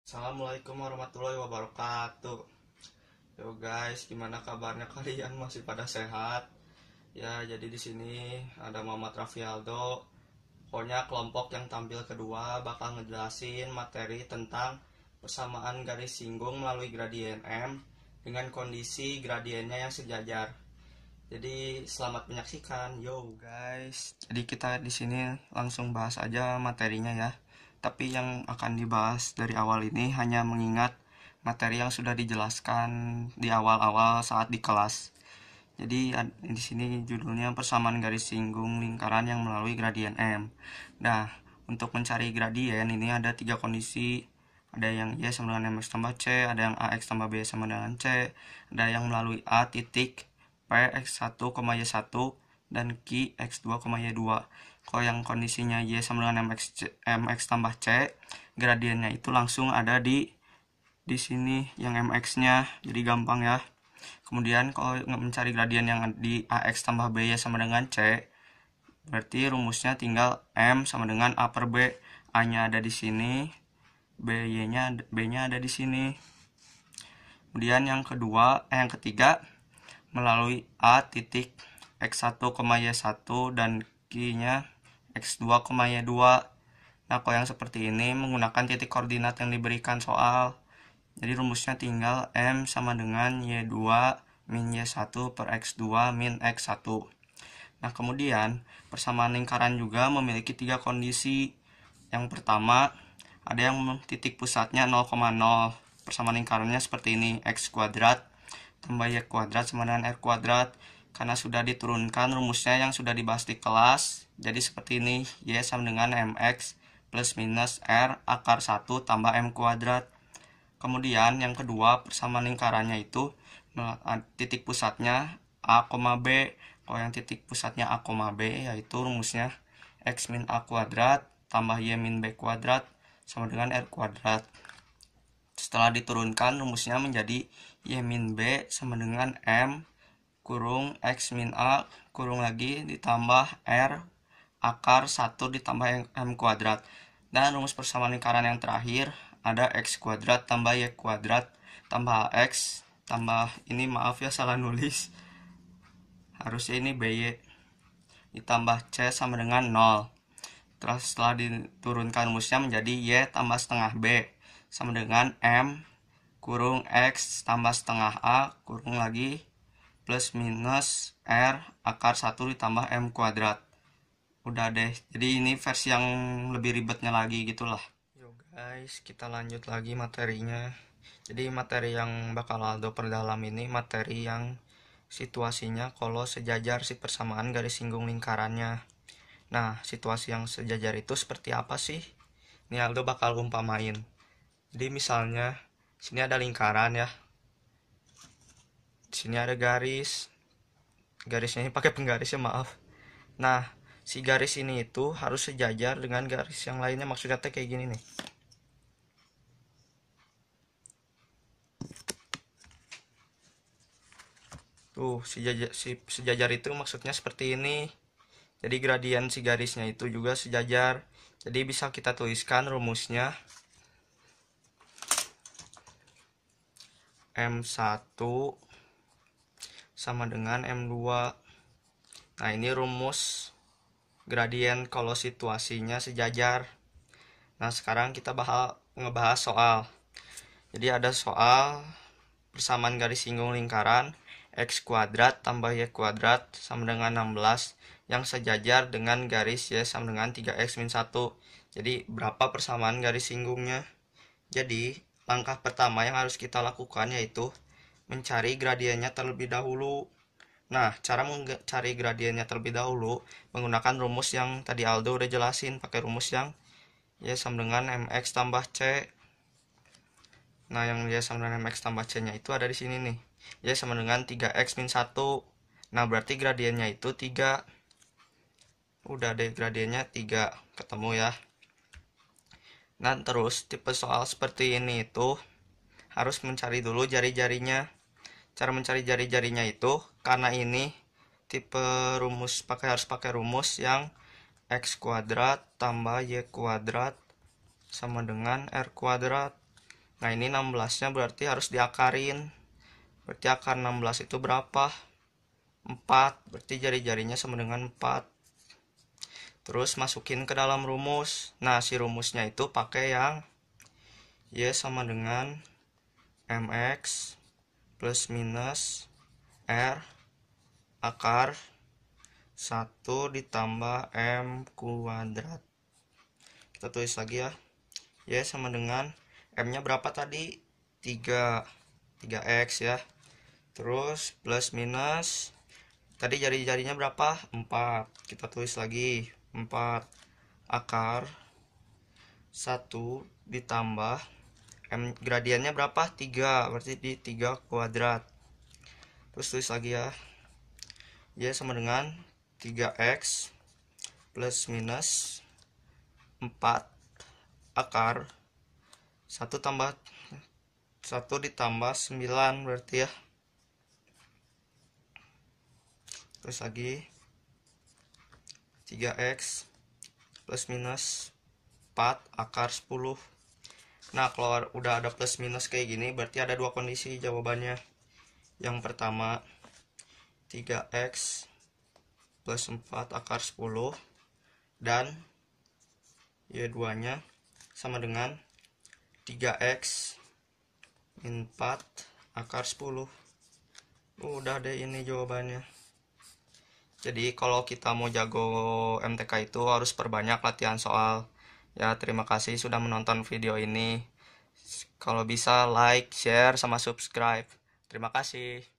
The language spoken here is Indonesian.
Assalamualaikum warahmatullahi wabarakatuh. Yo guys, gimana kabarnya kalian? Masih pada sehat? Ya, jadi di sini ada Muhammad Rafialdo. Pokoknya kelompok yang tampil kedua bakal ngejelasin materi tentang persamaan garis singgung melalui gradien M dengan kondisi gradiennya yang sejajar. Jadi selamat menyaksikan, yo guys. Jadi kita di sini langsung bahas aja materinya ya. Tapi yang akan dibahas dari awal ini hanya mengingat materi yang sudah dijelaskan di awal-awal saat di kelas. Jadi di sini judulnya persamaan garis singgung lingkaran yang melalui gradien M. Nah, untuk mencari gradien ini ada tiga kondisi. Ada yang Y sama dengan MX tambah C, ada yang AX tambah B sama dengan C, ada yang melalui A titik P X1, Y1 dan Q X2, Y2. Kalau yang kondisinya Y sama dengan MX tambah C, gradiennya itu langsung ada di sini yang MX-nya, jadi gampang ya. Kemudian kalau mencari gradien yang di AX tambah B sama dengan C, berarti rumusnya tinggal M sama dengan A per B. A-nya ada di sini, B-nya ada di sini. Kemudian yang ketiga, melalui A titik X1, Y1 dan Q-nya X2, Y2. Nah, kalau yang seperti ini menggunakan titik koordinat yang diberikan soal. Jadi rumusnya tinggal M sama dengan Y2 min Y1 per X2 min X1. Nah, kemudian persamaan lingkaran juga memiliki tiga kondisi. Yang pertama, ada yang titik pusatnya 0,0. Persamaan lingkarannya seperti ini, X kuadrat tambah Y kuadrat sama dengan R kuadrat. Karena sudah diturunkan rumusnya yang sudah dibahas di kelas, jadi seperti ini, Y sama dengan MX plus minus R akar 1 tambah M kuadrat. Kemudian yang kedua, persamaan lingkarannya itu titik pusatnya A, B. Kalau yang titik pusatnya A, B yaitu rumusnya X min A kuadrat tambah Y min B kuadrat sama dengan R kuadrat. Setelah diturunkan rumusnya menjadi Y min B sama dengan M kurung X min A kurung lagi ditambah R akar 1 ditambah M kuadrat. Dan rumus persamaan lingkaran yang terakhir ada X kuadrat tambah Y kuadrat tambah X tambah ini, maaf ya salah nulis, harusnya ini BY ditambah C sama dengan 0. Terus setelah diturunkan rumusnya menjadi Y tambah setengah B sama dengan M kurung X tambah setengah A kurung lagi plus minus R akar 1 ditambah M kuadrat. Udah deh, jadi ini versi yang lebih ribetnya lagi gitulah. Yo guys, kita lanjut lagi materinya. Jadi materi yang bakal Aldo perdalam ini materi yang situasinya kalau sejajar si persamaan garis singgung lingkarannya. Nah, situasi yang sejajar itu seperti apa sih? Ini Aldo bakal umpamain. Jadi misalnya sini ada lingkaran ya. Di sini ada garis. Garisnya ini pakai penggaris ya, maaf. Nah, si garis ini itu harus sejajar dengan garis yang lainnya, maksudnya kayak gini nih. Tuh, sejajar itu maksudnya seperti ini. Jadi gradien si garisnya itu juga sejajar. Jadi bisa kita tuliskan rumusnya M1 sama dengan M2. Nah, ini rumus gradien kalau situasinya sejajar. Nah, sekarang kita ngebahas soal. Jadi ada soal persamaan garis singgung lingkaran X kuadrat tambah Y kuadrat sama dengan 16 yang sejajar dengan garis Y sama dengan 3X min 1. Jadi berapa persamaan garis singgungnya? Jadi langkah pertama yang harus kita lakukan yaitu mencari gradiennya terlebih dahulu. Nah, cara mencari gradiennya terlebih dahulu menggunakan rumus yang tadi Aldo udah jelasin, pakai rumus yang Y sama dengan MX tambah C. Nah, yang Y sama dengan MX tambah C-nya itu ada di sini nih. Y sama dengan 3X min 1. Nah, berarti gradiennya itu 3. Udah deh, gradiennya 3. Ketemu ya. Nah, terus tipe soal seperti ini itu harus mencari dulu jari-jarinya. Cara mencari jari-jarinya itu karena ini tipe rumus harus pakai rumus yang X kuadrat tambah Y kuadrat sama dengan R kuadrat. Nah ini 16-nya berarti harus diakarin. Berarti akar 16 itu berapa? 4. Berarti jari-jarinya sama dengan 4. Terus masukin ke dalam rumus. Nah si rumusnya itu pakai yang Y sama dengan MX plus minus R akar 1 ditambah M kuadrat. Kita tulis lagi ya. Y sama dengan M nya berapa tadi? 3x ya. Terus plus minus tadi jari-jarinya berapa? 4. Kita tulis lagi 4 akar 1 ditambah M gradiennya berapa? 3. Berarti di 3 kuadrat. Terus tulis lagi ya. Y sama dengan 3x plus minus 4 akar 1 tambah 1 ditambah 9 berarti ya. Terus lagi 3x plus minus 4 akar 10. Nah kalau udah ada plus minus kayak gini berarti ada dua kondisi jawabannya. Yang pertama 3x plus 4 akar 10 dan Y2 nya sama dengan 3x min 4 akar 10. Udah deh ini jawabannya. Jadi kalau kita mau jago MTK itu harus perbanyak latihan soal. Ya terima kasih sudah menonton video ini. Kalau bisa like, share, sama subscribe. Terima kasih.